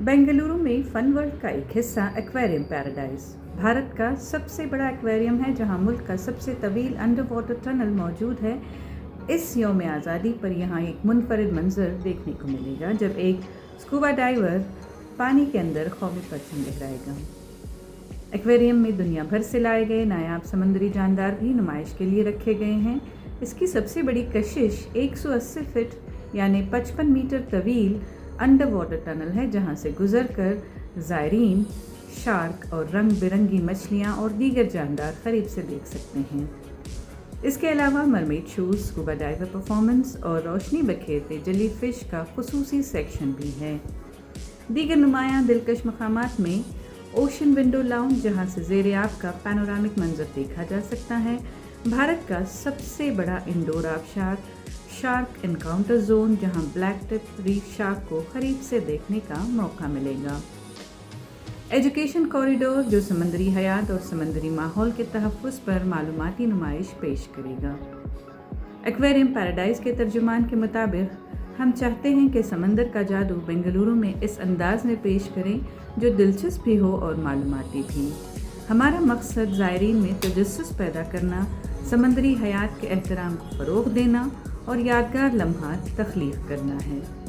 بنگلور میں فن ورلڈ کا ایک حصہ ایکویریم پیراڈائز بھارت کا سب سے بڑا ایکویریم ہے، جہاں ملک کا سب سے طویل انڈر واٹر ٹنل موجود ہے۔ اس یوم آزادی پر یہاں ایک منفرد منظر دیکھنے کو ملے گا جب ایک اسکوبا ڈائیور پانی کے اندر قومی پرچم لہرائے گا۔ ایکویریم میں دنیا بھر سے لائے گئے نایاب سمندری جاندار بھی نمائش کے لیے رکھے گئے ہیں۔ اس کی سب سے بڑی کشش 180 فٹ یعنی 55 میٹر طویل انڈر واٹر ٹنل ہے، جہاں سے گزر کر زائرین شارک اور رنگ برنگی مچھلیاں اور دیگر جاندار قریب سے دیکھ سکتے ہیں۔ اس کے علاوہ mermaid shows, scuba diver performance اور روشنی بکھیرتے جلی فش کا خصوصی سیکشن بھی ہے۔ دیگر نمایاں دلکش مقامات میں اوشن ونڈو لاؤنج، جہاں سے زیر آب کا پینورامک منظر دیکھا جا سکتا ہے۔ بھارت کا سب سے بڑا انڈور آبشار شارک انکاؤنٹر زون، جہاں بلیک ٹپ ریف شارک کو قریب سے دیکھنے کا موقع ملے گا۔ ایجوکیشن کوریڈور، جو سمندری حیات اور سمندری ماحول کے تحفظ پر معلوماتی نمائش پیش کرے گا۔ ایکویریم پیراڈائز کے ترجمان کے مطابق، ہم چاہتے ہیں کہ سمندر کا جادو بنگلورو میں اس انداز میں پیش کریں جو دلچسپ بھی ہو اور معلوماتی بھی۔ ہمارا مقصد زائرین میں تجسس پیدا کرنا، سمندری حیات کے احترام کو فروغ دینا اور یادگار لمحات تخلیق کرنا ہے۔